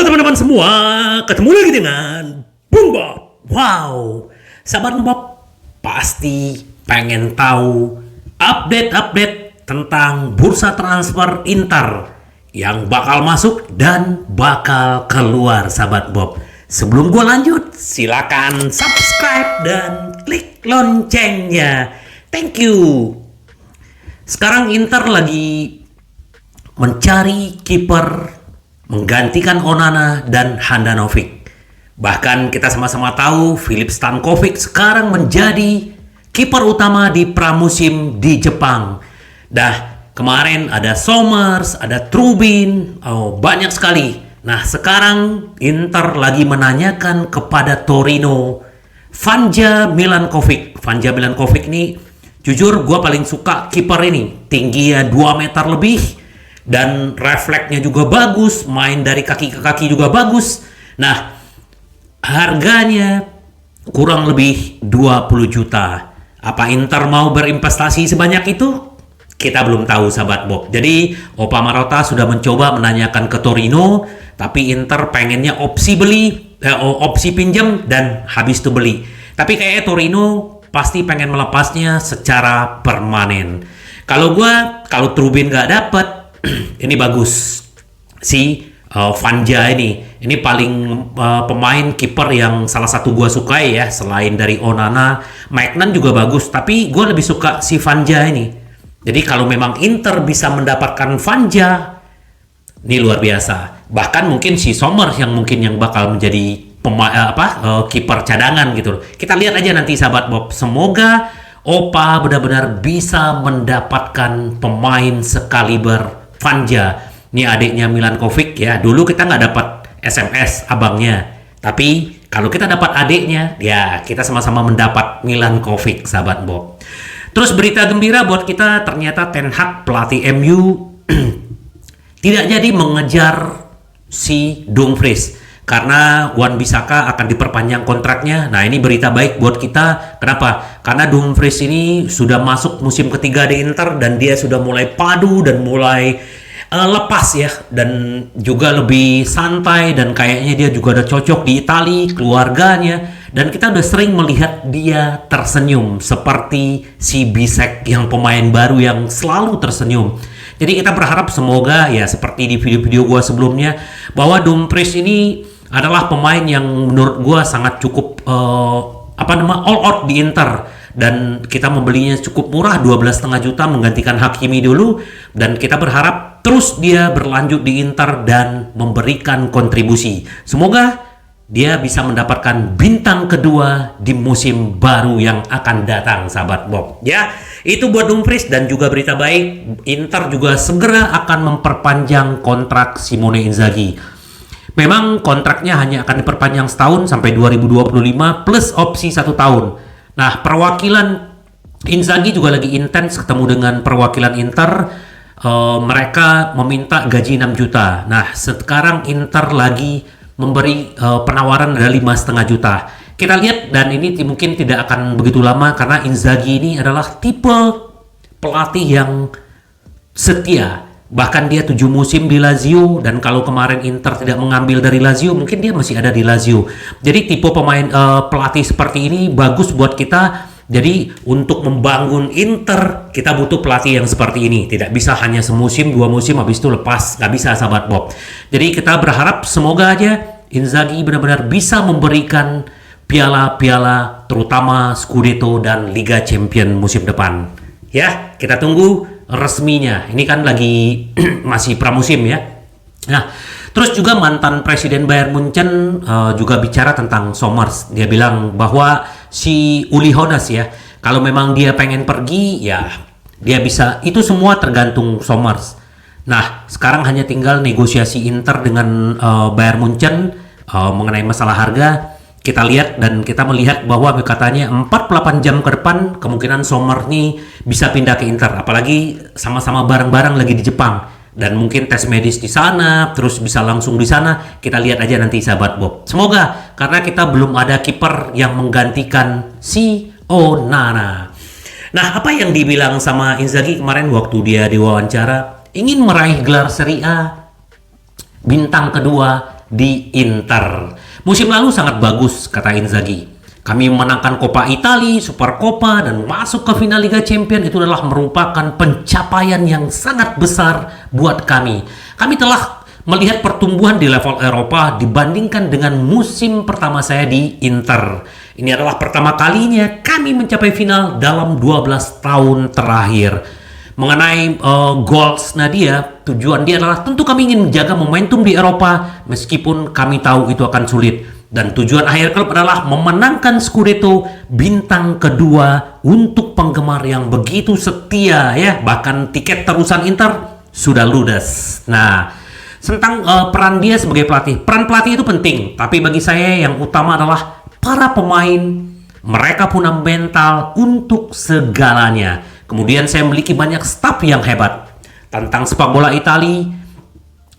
Halo teman-teman semua, ketemu lagi dengan Bung Bob. Wow, sahabat Bob pasti pengen tahu update-update tentang bursa transfer Inter yang bakal masuk dan bakal keluar, sahabat Bob. Sebelum gue lanjut, silakan subscribe dan klik loncengnya. Thank you. Sekarang Inter lagi mencari kiper menggantikan Onana dan Handanovic. Bahkan kita sama-sama tahu Filip Stankovic sekarang menjadi kiper utama di pramusim di Jepang. Kemarin ada Somers, ada Trubin, banyak sekali. Nah, sekarang Inter lagi menanyakan kepada Torino Vanja Milankovic. Vanja Milankovic ini jujur gue paling suka kiper ini. Tingginya 2 meter lebih dan refleksnya juga bagus, main dari kaki ke kaki juga bagus. Nah, harganya kurang lebih 20 juta. Apa Inter mau berinvestasi sebanyak itu? Kita belum tahu, sahabat Bob. Jadi, Opa Marotta sudah mencoba menanyakan ke Torino, tapi Inter pengennya opsi beli, opsi pinjam dan habis itu beli. Tapi kayaknya Torino pasti pengen melepasnya secara permanen. Kalau Trubin nggak dapet, ini bagus si Vanja ini paling pemain kiper yang salah satu gua sukai ya, selain dari Onana. Maignan juga bagus, tapi gua lebih suka si Vanja ini. Jadi kalau memang Inter bisa mendapatkan Vanja, ini luar biasa. Bahkan mungkin si Sommer yang bakal menjadi kiper cadangan gitu. Kita lihat aja nanti, sahabat Bob. Semoga Opa benar-benar bisa mendapatkan pemain sekaliber Vanja. Ini adiknya Milankovic ya. Dulu kita nggak dapat SMS abangnya. Tapi kalau kita dapat adiknya, ya kita sama-sama mendapat Milankovic, sahabat Bob. Terus berita gembira buat kita, ternyata Ten Hag pelatih MU tidak jadi mengejar si Dumfries karena Wan-Bissaka akan diperpanjang kontraknya. Nah, ini berita baik buat kita. Kenapa? Karena Dumfries ini sudah masuk musim ketiga di Inter dan dia sudah mulai padu dan mulai lepas ya, dan juga lebih santai, dan kayaknya dia juga udah cocok di Italia, keluarganya, dan kita udah sering melihat dia tersenyum seperti si Bisek yang pemain baru yang selalu tersenyum. Jadi kita berharap semoga ya seperti di video-video gua sebelumnya bahwa Dumfries ini adalah pemain yang menurut gua sangat cukup all out di Inter, dan kita membelinya cukup murah 12,5 juta menggantikan Hakimi dulu, dan kita berharap terus dia berlanjut di Inter dan memberikan kontribusi. Semoga dia bisa mendapatkan bintang kedua di musim baru yang akan datang, sahabat Bob. Ya, itu buat Dumfries. Dan juga berita baik, Inter juga segera akan memperpanjang kontrak Simone Inzaghi. Memang kontraknya hanya akan diperpanjang setahun sampai 2025 plus opsi 1 tahun. Nah, perwakilan Inzaghi juga lagi intens ketemu dengan perwakilan Inter. Mereka meminta gaji 6 juta. Nah, sekarang Inter lagi memberi penawaran ada 5,5 juta. Kita lihat, dan ini mungkin tidak akan begitu lama karena Inzaghi ini adalah tipe pelatih yang setia. Bahkan dia 7 musim di Lazio, dan kalau kemarin Inter tidak mengambil dari Lazio, mungkin dia masih ada di Lazio. Jadi tipe pemain pelatih seperti ini bagus buat kita. Jadi untuk membangun Inter kita butuh pelatih yang seperti ini. Tidak bisa hanya semusim 2 musim habis itu lepas, nggak bisa, sahabat Bob. Jadi kita berharap semoga aja Inzaghi benar-benar bisa memberikan piala-piala, terutama Scudetto dan Liga Champion musim depan. Ya, kita tunggu resminya. Ini kan lagi masih pramusim ya. Nah, terus juga mantan presiden Bayern Munchen juga bicara tentang Somers. Dia bilang bahwa si Uli Hoeneß ya, kalau memang dia pengen pergi ya dia bisa. Itu semua tergantung Somers. Nah, sekarang hanya tinggal negosiasi Inter dengan Bayern Munchen mengenai masalah harga. Kita lihat dan kita melihat bahwa katanya 48 jam ke depan kemungkinan Sommer nih bisa pindah ke Inter, apalagi sama-sama bareng-bareng lagi di Jepang, dan mungkin tes medis di sana terus bisa langsung di sana. Kita lihat aja nanti, sahabat Bob. Semoga, karena kita belum ada kiper yang menggantikan si Onana. Nah, apa yang dibilang sama Inzaghi kemarin waktu dia diwawancara, ingin meraih gelar Serie A, bintang kedua, di Inter. Musim lalu sangat bagus, kata Inzaghi. Kami memenangkan Coppa Italia, Supercoppa, dan masuk ke final Liga Champions. Itu adalah merupakan pencapaian yang sangat besar buat kami. Kami telah melihat pertumbuhan di level Eropa dibandingkan dengan musim pertama saya di Inter. Ini adalah pertama kalinya kami mencapai final dalam 12 tahun terakhir. Mengenai goals Nadia, tujuan dia adalah tentu kami ingin menjaga momentum di Eropa meskipun kami tahu itu akan sulit. Dan tujuan akhir klub adalah memenangkan Scudetto bintang kedua untuk penggemar yang begitu setia ya. Bahkan tiket terusan Inter sudah ludes. Nah, tentang peran dia sebagai pelatih. Peran pelatih itu penting, tapi bagi saya yang utama adalah para pemain. Mereka punya mental untuk segalanya. Kemudian saya memiliki banyak staf yang hebat. Tentang sepak bola Italia,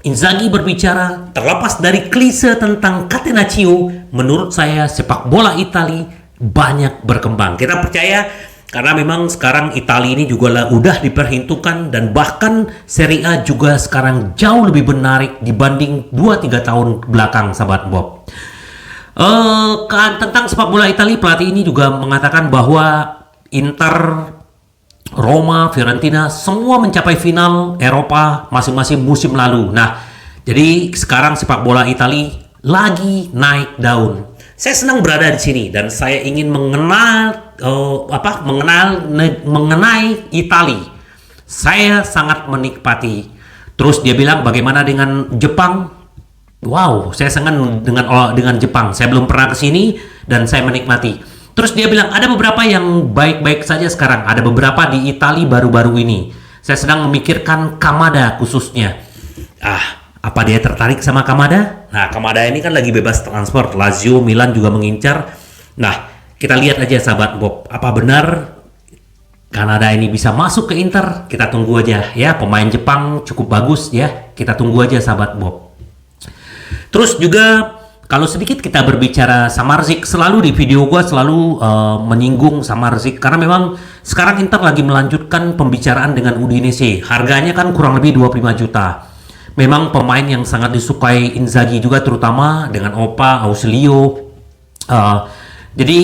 Inzaghi berbicara terlepas dari klise tentang Catenaccio, menurut saya sepak bola Italia banyak berkembang. Kita percaya karena memang sekarang Italia ini juga udah diperhitungkan dan bahkan Serie A juga sekarang jauh lebih menarik dibanding 2-3 tahun belakang, sahabat Bob. Tentang sepak bola Italia, pelatih ini juga mengatakan bahwa Inter, Roma, Fiorentina semua mencapai final Eropa masing-masing musim lalu. Nah, jadi sekarang sepak bola Italia lagi naik daun. Saya senang berada di sini dan saya ingin mengenai Italia. Saya sangat menikmati. Terus dia bilang bagaimana dengan Jepang? Wow, saya senang dengan Jepang. Saya belum pernah ke sini dan saya menikmati. Terus dia bilang ada beberapa yang baik-baik saja sekarang. Ada beberapa di Italia baru-baru ini. Saya sedang memikirkan Kamada khususnya. Apa dia tertarik sama Kamada? Nah, Kamada ini kan lagi bebas transfer. Lazio, Milan juga mengincar. Nah, kita lihat aja sahabat Bob. Apa benar Kanada ini bisa masuk ke Inter? Kita tunggu aja ya. Pemain Jepang cukup bagus ya. Kita tunggu aja sahabat Bob. Terus juga kalau sedikit kita berbicara Samardzic, selalu di video gue selalu menyinggung Samardzic karena memang sekarang Inter lagi melanjutkan pembicaraan dengan Udinese. Harganya kan kurang lebih 25 juta. Memang pemain yang sangat disukai Inzaghi juga, terutama dengan Opa, Ausilio. Jadi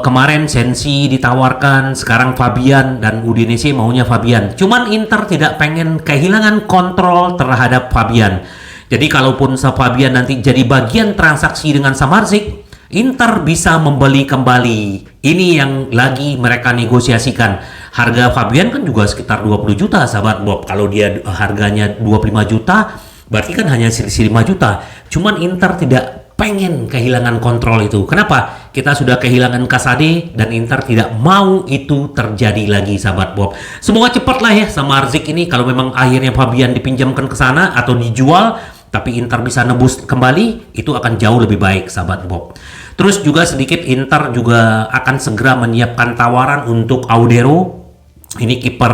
kemarin Sensi ditawarkan, sekarang Fabian, dan Udinese maunya Fabian. Cuman Inter tidak pengen kehilangan kontrol terhadap Fabian. Jadi kalaupun Fabian nanti jadi bagian transaksi dengan Samardzic, Inter bisa membeli kembali. Ini yang lagi mereka negosiasikan. Harga Fabian kan juga sekitar 20 juta sahabat Bob. Kalau dia harganya 25 juta, berarti kan hanya selisih 5 juta. Cuman Inter tidak pengen kehilangan kontrol itu. Kenapa? Kita sudah kehilangan Casade dan Inter tidak mau itu terjadi lagi sahabat Bob. Semoga cepatlah ya Samardzic ini, kalau memang akhirnya Fabian dipinjamkan ke sana atau dijual, tapi Inter bisa nebus kembali, itu akan jauh lebih baik sahabat Bob. Terus juga sedikit Inter juga akan segera menyiapkan tawaran untuk Audero. Ini kiper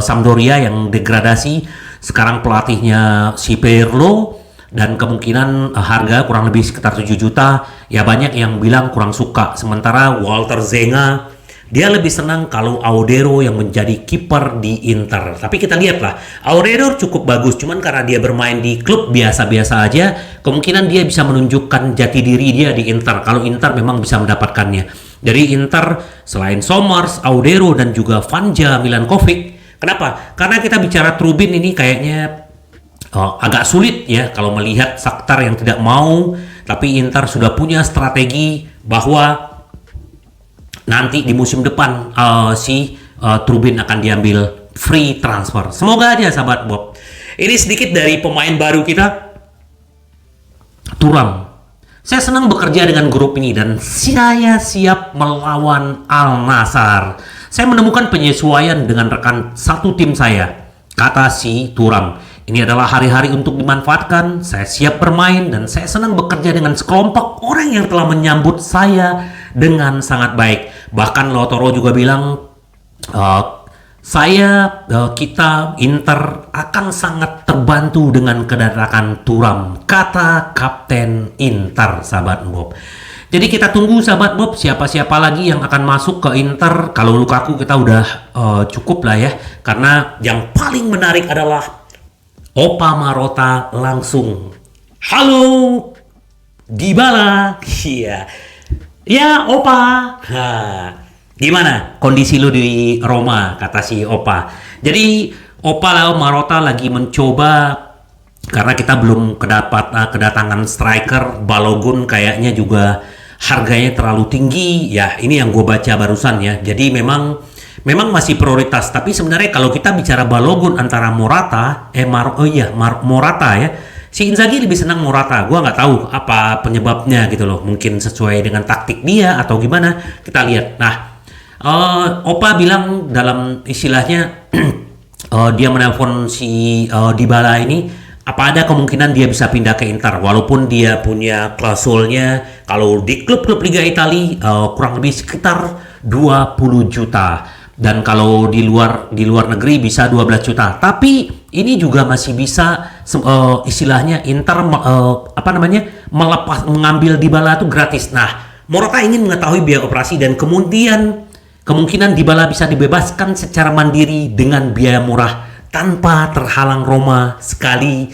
Sampdoria yang degradasi. Sekarang pelatihnya si Pirlo dan kemungkinan harga kurang lebih sekitar 7 juta. Ya banyak yang bilang kurang suka. Sementara Walter Zenga, dia lebih senang kalau Audero yang menjadi kiper di Inter. Tapi kita lihatlah, Audero cukup bagus, cuman karena dia bermain di klub biasa-biasa aja, kemungkinan dia bisa menunjukkan jati diri dia di Inter, kalau Inter memang bisa mendapatkannya. Jadi Inter selain Somers, Audero, dan juga Vanja Milankovic. Kenapa? Karena kita bicara Trubin ini kayaknya agak sulit ya kalau melihat Shakhtar yang tidak mau, tapi Inter sudah punya strategi bahwa nanti di musim depan Trubin akan diambil free transfer. Semoga aja sahabat Bob. Ini sedikit dari pemain baru kita, Thuram. Saya senang bekerja dengan grup ini dan saya siap melawan Al Nassr. Saya menemukan penyesuaian dengan rekan satu tim saya, kata si Thuram. Ini adalah hari-hari untuk dimanfaatkan. Saya siap bermain dan saya senang bekerja dengan sekelompok orang yang telah menyambut saya dengan sangat baik. Bahkan Lautaro juga bilang, kita Inter akan sangat terbantu dengan kedatangan Thuram, kata Kapten Inter, sahabat Bob. Jadi kita tunggu sahabat Bob, siapa-siapa lagi yang akan masuk ke Inter. Kalau Lukaku kita udah cukup lah ya, karena yang paling menarik adalah Opa Marotta langsung Halo, Dybala. Iya. Ya, Opa. Gimana kondisi lu di Roma, kata si Opa. Jadi, Opa Leo Marotta lagi mencoba karena kita belum kedatangan striker. Balogun kayaknya juga harganya terlalu tinggi. Ya, ini yang gue baca barusan ya. Jadi memang masih prioritas. Tapi sebenarnya kalau kita bicara Balogun antara Morata, Morata ya. Si Inzaghi lebih senang Morata. Gua nggak tahu apa penyebabnya gitu loh. Mungkin sesuai dengan taktik dia atau gimana. Kita lihat. Nah, Opa bilang dalam istilahnya dia menelpon si Dybala ini, apa ada kemungkinan dia bisa pindah ke Inter walaupun dia punya klausulnya kalau di klub-klub Liga Italia kurang lebih sekitar 20 juta. Dan kalau di luar negeri bisa 12 juta. Tapi ini juga masih bisa istilahnya Inter mengambil Dybala itu gratis. Nah, Morata ingin mengetahui biaya operasi dan kemudian kemungkinan Dybala bisa dibebaskan secara mandiri dengan biaya murah tanpa terhalang Roma sekali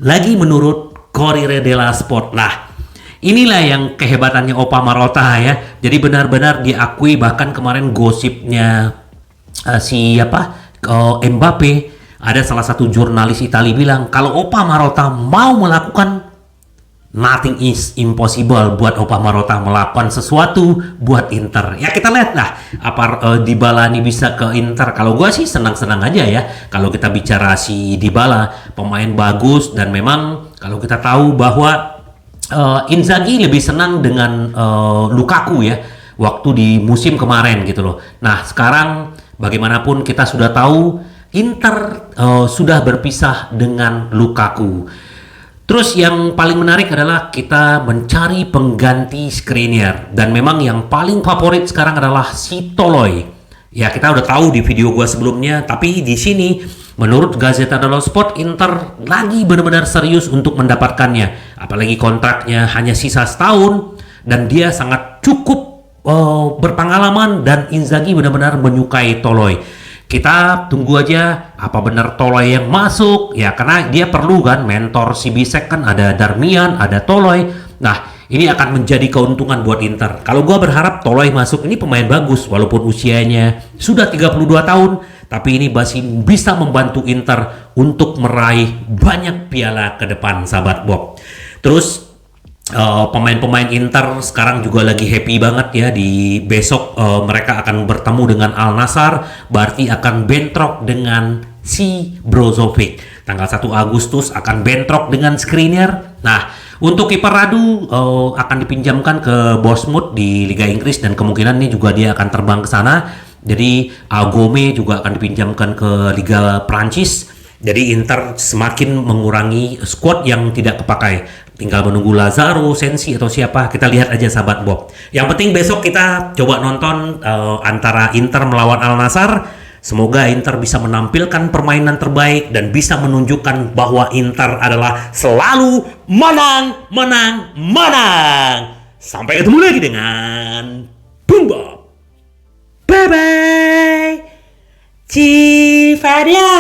lagi menurut Corriere dello Sport. Nah, inilah yang kehebatannya Opa Marotta ya. Jadi benar-benar diakui, bahkan kemarin gosipnya Mbappe, ada salah satu jurnalis Italia bilang kalau Opa Marotta mau melakukan, nothing is impossible buat Opa Marotta melakukan sesuatu buat Inter. Ya kita lihat lah apa Dybala ini bisa ke Inter. Kalau gue sih senang-senang aja ya. Kalau kita bicara si Dybala, pemain bagus dan memang kalau kita tahu bahwa Inzaghi lebih senang dengan Lukaku ya waktu di musim kemarin gitu loh. Nah sekarang bagaimanapun kita sudah tahu Inter sudah berpisah dengan Lukaku. Terus yang paling menarik adalah kita mencari pengganti Skriniar. Dan memang yang paling favorit sekarang adalah si Toloi. Ya kita udah tahu di video gua sebelumnya. Tapi di sini menurut Gazzetta dello Sport, Inter lagi benar-benar serius untuk mendapatkannya. Apalagi kontraknya hanya sisa setahun. Dan dia sangat cukup berpengalaman. Dan Inzaghi benar-benar menyukai Toloi. Kita tunggu aja apa benar Toloi yang masuk ya, karena dia perlu kan mentor si Bisek, kan ada Darmian, ada Toloi. Nah ini akan menjadi keuntungan buat Inter. Kalau gue berharap Toloi masuk, ini pemain bagus walaupun usianya sudah 32 tahun, tapi ini masih bisa membantu Inter untuk meraih banyak piala ke depan, sahabat Bob. Terus pemain-pemain Inter sekarang juga lagi happy banget ya. Di besok mereka akan bertemu dengan Al Nassr, berarti akan bentrok dengan si Brozovic. Tanggal 1 Agustus akan bentrok dengan Skriniar. Nah, untuk kiper Radu akan dipinjamkan ke Bournemouth di Liga Inggris dan kemungkinan ini juga dia akan terbang ke sana. Jadi Gome juga akan dipinjamkan ke Liga Prancis. Jadi Inter semakin mengurangi squad yang tidak kepakai. Tinggal menunggu Lazaro, Sensi atau siapa. Kita lihat aja sahabat Bob. Yang penting besok kita coba nonton antara Inter melawan Al Nassr. Semoga Inter bisa menampilkan permainan terbaik dan bisa menunjukkan bahwa Inter adalah selalu menang, menang, menang. Sampai ketemu lagi dengan Boom Bob. Bye bye. Cifadia.